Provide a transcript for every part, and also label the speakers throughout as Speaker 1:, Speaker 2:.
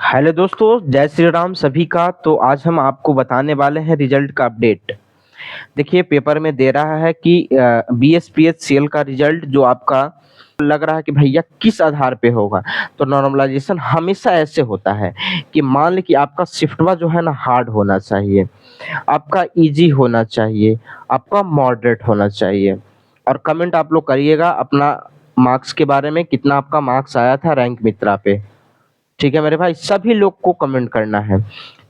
Speaker 1: Hello दोस्तों, जय श्री राम सभी का। तो आज हम आपको बताने वाले हैं रिजल्ट का अपडेट। देखिए, पेपर में दे रहा है कि बीएसपीएच सेल का रिजल्ट जो आपका लग रहा है कि भैया किस आधार पे होगा। तो नॉर्मलाइजेशन हमेशा ऐसे होता है कि मान ली कि आपका शिफ्टवा जो है ना हार्ड होना चाहिए, आपका इजी होना चाहिए, आपका मॉडरेट होना चाहिए। और कमेंट आप लोग करिएगा अपना मार्क्स के बारे में, कितना आपका मार्क्स आया था रैंक मित्रा पे। ठीक है मेरे भाई, सभी लोग को कमेंट करना है।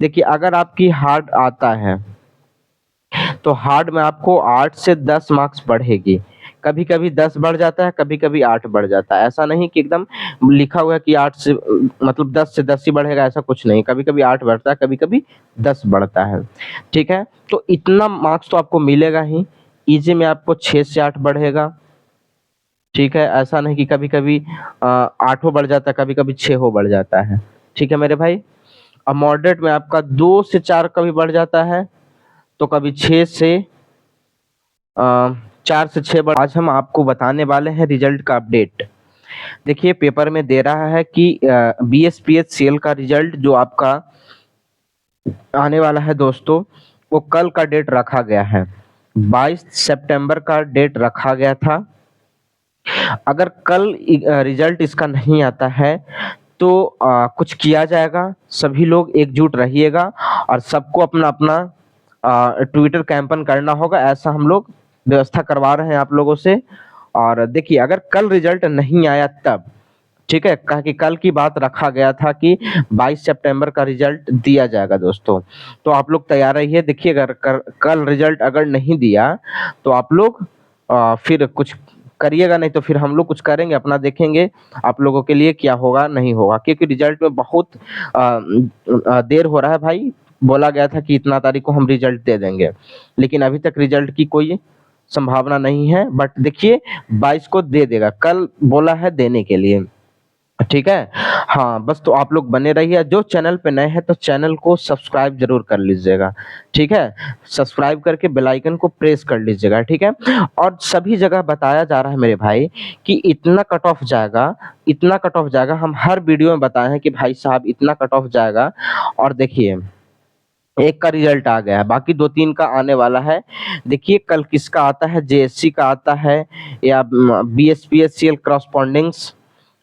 Speaker 1: देखिए, अगर आपकी हार्ड आता है तो हार्ड में आपको 8 से 10 मार्क्स बढ़ेगी। कभी कभी 10 बढ़ जाता है, कभी कभी 8 बढ़ जाता है। ऐसा नहीं कि एकदम लिखा हुआ है कि 8 से मतलब 10 से 10 ही बढ़ेगा, ऐसा कुछ नहीं। कभी कभी 8 बढ़ता है, कभी कभी 10 बढ़ता है। ठीक है, तो इतना मार्क्स तो आपको मिलेगा ही। इजी में आपको 6 से 8 बढ़ेगा। ठीक है, ऐसा नहीं कि कभी कभी 8 बढ़ जाता है, कभी कभी 6 बढ़ जाता है। ठीक है मेरे भाई। अब मॉडरेट में आपका 2 से 4 कभी बढ़ जाता है, तो कभी 6 से 4 से 6 बढ़। आज हम आपको बताने वाले हैं रिजल्ट का अपडेट। देखिए, पेपर में दे रहा है कि बीएसपीएच सेल का रिजल्ट जो आपका आने वाला है दोस्तों, वो कल का डेट रखा गया है। 22 सितंबर का डेट रखा गया था। अगर कल रिजल्ट इसका नहीं आता है तो कुछ किया जाएगा। सभी लोग एकजुट रहिएगा और सबको अपना अपना ट्विटर कैंपेन करना होगा। ऐसा हम लोग व्यवस्था करवा रहे हैं आप लोगों से। और देखिए, अगर कल रिजल्ट नहीं आया तब, ठीक है, कहा कि कल की बात रखा गया था कि 22 सितंबर का रिजल्ट दिया जाएगा दोस्तों। तो आप लोग तैयार रहिए। देखिए, अगर कल रिजल्ट अगर नहीं दिया तो आप लोग फिर कुछ करिएगा, नहीं तो फिर हम लोग कुछ करेंगे, अपना देखेंगे आप लोगों के लिए क्या होगा नहीं होगा। क्योंकि रिजल्ट में बहुत देर हो रहा है भाई। बोला गया था कि इतना तारीख को हम रिजल्ट दे देंगे, लेकिन अभी तक रिजल्ट की कोई संभावना नहीं है। बट देखिए, 22 को दे देगा, कल बोला है देने के लिए। ठीक है। हाँ, बस तो आप लोग बने रहिए। जो चैनल पे नए हैं तो चैनल को सब्सक्राइब जरूर कर लीजिएगा। ठीक है, सब्सक्राइब करके बेल आइकन को प्रेस कर लीजिएगा। ठीक है। और सभी जगह बताया जा रहा है मेरे भाई कि इतना कट ऑफ जाएगा, इतना कट ऑफ जाएगा। हम हर वीडियो में बताए हैं कि भाई साहब इतना कट ऑफ जाएगा। और देखिए, एक का रिजल्ट आ गया है, बाकी 2-3 का आने वाला है। देखिए, कल किसका आता है, जेएससी का आता है या बीएसपीएससीएल क्रॉसपॉन्डिंग्स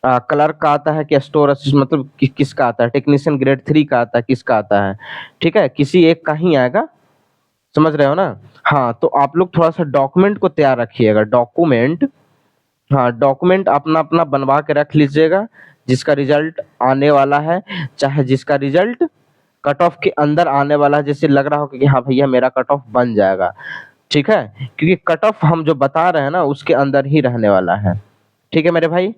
Speaker 1: क्लर्क का आता है, कि स्टोर असिस्ट मतलब किसका आता है, टेक्नीशियन ग्रेड 3 का आता है, किसका आता है। ठीक है, किसी एक का ही आएगा। समझ रहे हो ना। हाँ, तो आप लोग थोड़ा सा डॉक्यूमेंट को तैयार रखिएगा। डॉक्यूमेंट, हाँ, डॉक्यूमेंट अपना अपना बनवा के रख लीजिएगा। जिसका रिजल्ट आने वाला है, चाहे जिसका रिजल्ट कट ऑफ के अंदर आने वाला है, जैसे लग रहा हो कि हाँ भैया मेरा कट ऑफ बन जाएगा। ठीक है, क्योंकि कट ऑफ हम जो बता रहे हैं ना उसके अंदर ही रहने वाला है। ठीक है मेरे भाई।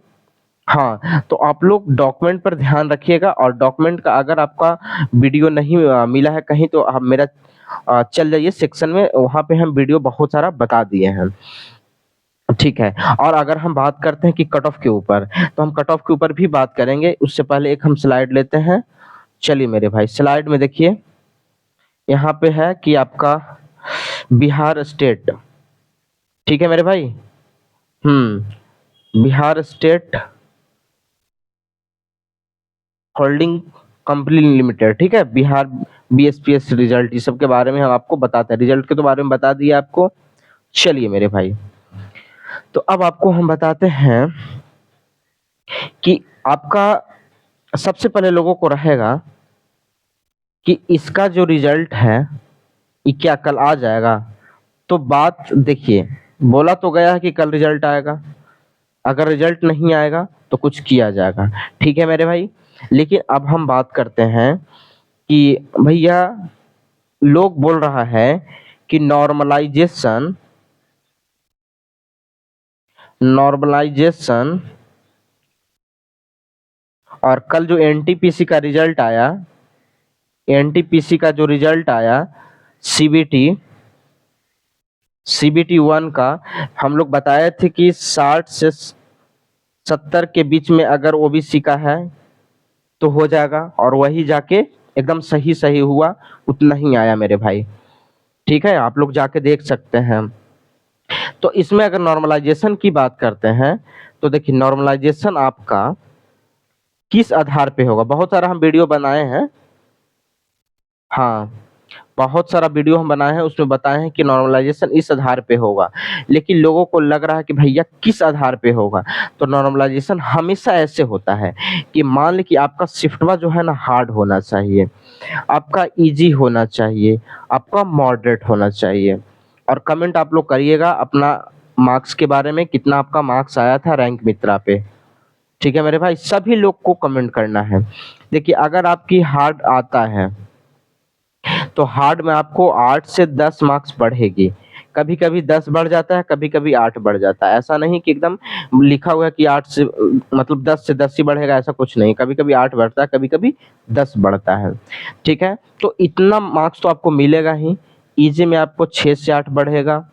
Speaker 1: हाँ, तो आप लोग डॉक्यूमेंट पर ध्यान रखिएगा। और डॉक्यूमेंट का अगर आपका वीडियो नहीं मिला है कहीं, तो आप मेरा चल जाइए सेक्शन में, वहाँ पे हम वीडियो बहुत सारा बता दिए हैं। ठीक है। और अगर हम बात करते हैं कि कट ऑफ के ऊपर, तो हम कट ऑफ के ऊपर भी बात करेंगे। उससे पहले एक हम स्लाइड लेते हैं। चलिए मेरे भाई, स्लाइड में देखिए, यहाँ पे है कि आपका बिहार स्टेट। ठीक है मेरे भाई। Bihar state holding company limited. ठीक है, बिहार बीएसपीएस रिजल्ट, ये सब के बारे में हम आपको बताते हैं। रिजल्ट के तो बारे में बता दिया आपको। चलिए मेरे भाई, तो अब आपको हम बताते हैं कि आपका सबसे पहले लोगों को रहेगा कि इसका जो रिजल्ट है ये क्या कल आ जाएगा। तो बात देखिए, बोला तो गया है कि कल रिजल्ट आएगा। अगर रिजल्ट नहीं आएगा तो कुछ किया जाएगा। ठीक है मेरे भाई। लेकिन अब हम बात करते हैं कि भैया, लोग बोल रहा है कि नॉर्मलाइजेशन, नॉर्मलाइजेशन और कल जो एनटीपीसी का रिजल्ट आया, एनटीपीसी का जो रिजल्ट आया, सीबीटी, सीबीटी 1 का, हम लोग बताए थे कि 60 से 70 के बीच में अगर ओबीसी का है तो हो जाएगा। और वही जाके एकदम सही सही हुआ, उतना ही आया मेरे भाई। ठीक है, आप लोग जाके देख सकते हैं। तो इसमें अगर नॉर्मलाइजेशन की बात करते हैं तो देखिए, नॉर्मलाइजेशन आपका किस आधार पे होगा, बहुत सारा हम वीडियो बनाए हैं। हाँ, बहुत सारा वीडियो हम बनाए हैं, उसमें बताए हैं कि नॉर्मलाइजेशन इस आधार पे होगा, लेकिन लोगों को लग रहा है कि भैया किस आधार पे होगा। तो नॉर्मलाइजेशन हमेशा ऐसे होता है कि मान ली कि आपका शिफ्टवा जो है ना हार्ड होना चाहिए, आपका इजी होना चाहिए, आपका मॉडरेट होना चाहिए। और कमेंट आप लोग करिएगा अपना मार्क्स के बारे में, कितना आपका मार्क्स आया था रैंक मित्रा पे। ठीक है मेरे भाई, सभी लोग को कमेंट करना है। देखिए अगर आपकी हार्ड आता है तो हार्ड में आपको 8 से 10 मार्क्स बढ़ेगी। कभी कभी 10 बढ़ जाता है, कभी कभी 8 बढ़ जाता है। ऐसा नहीं कि एकदम लिखा हुआ है कि 8 से मतलब 10 से 10 ही बढ़ेगा, ऐसा कुछ नहीं। कभी कभी 8 बढ़ता है, कभी कभी 10 बढ़ता है। ठीक है, तो इतना मार्क्स तो आपको मिलेगा ही। इजी में आपको 6 से 8 बढ़ेगा।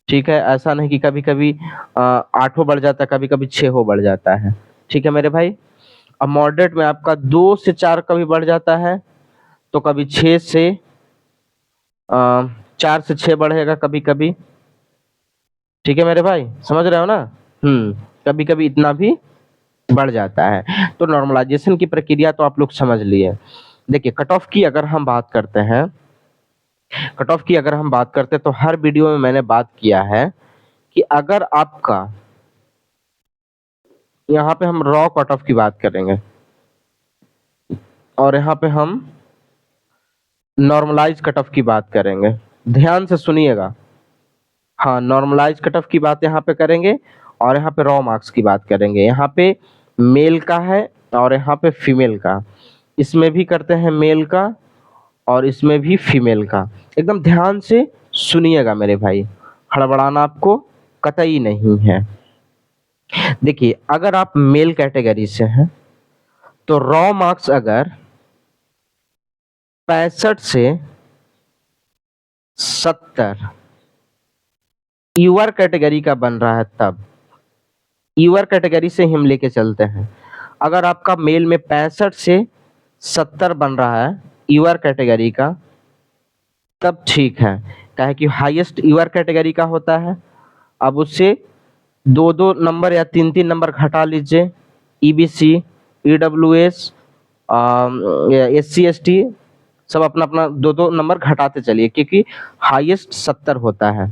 Speaker 1: ठीक है, ऐसा नहीं कि कभी कभी 8 बढ़ जाता है, कभी कभी 6 बढ़ जाता है। ठीक है मेरे भाई। अब मॉडरेट में आपका 2 से 4 कभी बढ़ जाता है, तो कभी 6 से 4 से 6 बढ़ेगा कभी कभी। ठीक है मेरे भाई, समझ रहे हो ना। कभी कभी इतना भी बढ़ जाता है। तो नॉर्मलाइजेशन की प्रक्रिया तो आप लोग समझ लिए। देखिए कट ऑफ की अगर हम बात करते हैं, कट ऑफ की अगर हम बात करते हैं तो हर वीडियो में मैंने बात किया है कि अगर आपका, यहाँ पे हम रॉ कट ऑफ की बात करेंगे और यहाँ पे हम नॉर्मलाइज कट ऑफ की बात करेंगे। ध्यान से सुनिएगा। हाँ, नॉर्मलाइज कट ऑफ की बात यहाँ पे करेंगे और यहाँ पे रॉ मार्क्स की बात करेंगे। यहाँ पे मेल का है और यहाँ पे फीमेल का। इसमें भी करते हैं मेल का और इसमें भी फीमेल का। एकदम ध्यान से सुनिएगा मेरे भाई, हड़बड़ाना आपको कतई नहीं है। देखिए अगर आप मेल कैटेगरी से हैं तो रॉ मार्क्स अगर 65 से 70 यूआर कैटेगरी का बन रहा है, तब यूआर कैटेगरी से हम लेके चलते हैं। अगर आपका मेल में 65 से 70 बन रहा है यूआर कैटेगरी का, तब ठीक है। क्या है कि हाईएस्ट यूआर कैटेगरी का होता है। अब उससे 2-2 नंबर या 3-3 नंबर घटा लीजिए। ईबीसी, ईडब्ल्यूएस, एससी एसटी सब अपना अपना 2-2 नंबर घटाते चलिए, क्योंकि हाईएस्ट 70 होता है।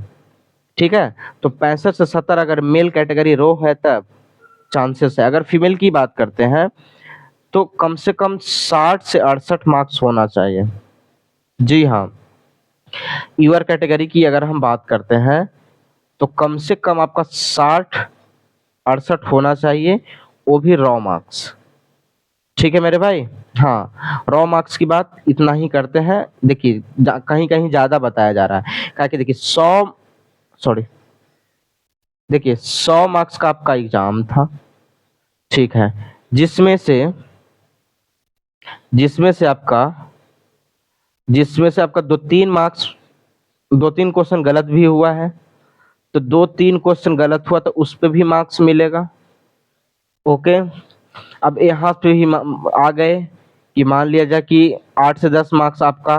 Speaker 1: ठीक है, तो 65 से 70 अगर मेल कैटेगरी रो है तब चांसेस है। अगर फीमेल की बात करते हैं तो कम से कम 60 से 68 मार्क्स होना चाहिए। जी हाँ, यूआर कैटेगरी की अगर हम बात करते हैं तो कम से कम आपका 60-68 होना चाहिए, वो भी रॉ मार्क्स। ठीक है मेरे भाई। हाँ, रॉ मार्क्स की बात इतना ही करते हैं। देखिए कहीं कहीं ज़्यादा बताया जा रहा है, क्या कि देखिए 100 मार्क्स का आपका एग्जाम था। ठीक है, जिसमें से आपका 2-3 क्वेश्चन गलत भी हुआ है, तो 2-3 क्वेश्चन गलत हुआ तो उस पे भी मार्क्स मिलेगा। ओके, अब यहाँ पे ही आ गए कि मान लिया जाए कि 8 से 10 मार्क्स आपका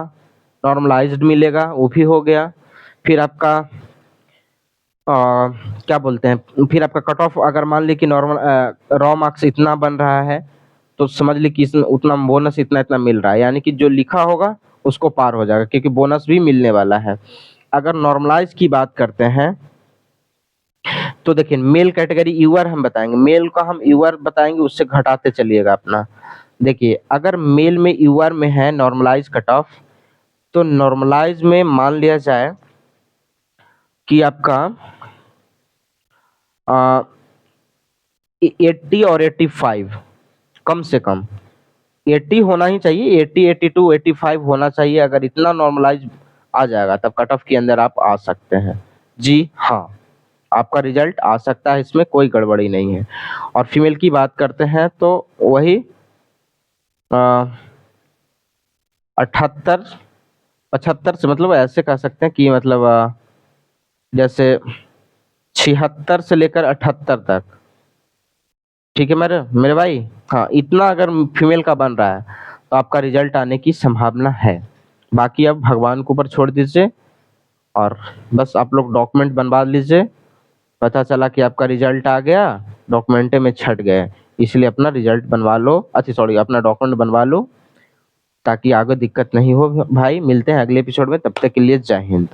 Speaker 1: नॉर्मलाइज्ड मिलेगा, वो भी हो गया। फिर आपका क्या बोलते हैं, फिर आपका कट ऑफ अगर मान ली कि नॉर्मल रॉ मार्क्स इतना बन रहा है, तो समझ ली कि इसमें उतना बोनस इतना इतना मिल रहा है, यानी कि जो लिखा होगा उसको पार हो जाएगा, क्योंकि बोनस भी मिलने वाला है। अगर नॉर्मलाइज की बात करते हैं तो देखिए मेल कैटेगरी यूआर हम बताएंगे, मेल का हम यूआर बताएंगे, उससे घटाते चलिएगा अपना। देखिए अगर मेल में यूआर में है नॉर्मलाइज कट ऑफ, तो नॉर्मलाइज में मान लिया जाए कि आपका 80 और 85, कम से कम 80 होना ही चाहिए। 80, 82, 85 होना चाहिए। अगर इतना नॉर्मलाइज आ जाएगा तब कट ऑफ के अंदर आप आ सकते हैं। जी हाँ, आपका रिजल्ट आ सकता है, इसमें कोई गड़बड़ी नहीं है। और फीमेल की बात करते हैं तो वही 78, 75 से, मतलब ऐसे कह सकते हैं कि मतलब जैसे 76 से लेकर 78 तक। ठीक है मेरे मेरे भाई। हाँ, इतना अगर फीमेल का बन रहा है तो आपका रिजल्ट आने की संभावना है। बाकी अब भगवान के ऊपर छोड़ दीजिए और बस आप लोग डॉक्यूमेंट बनवा लीजिए। पता चला कि आपका रिजल्ट आ गया, डॉक्यूमेंटे में छट गए, इसलिए अपना रिजल्ट बनवा लो, अच्छा सॉरी अपना डॉक्यूमेंट बनवा लो ताकि आगे दिक्कत नहीं हो। भाई मिलते हैं अगले एपिसोड में, तब तक के लिए जय हिंद।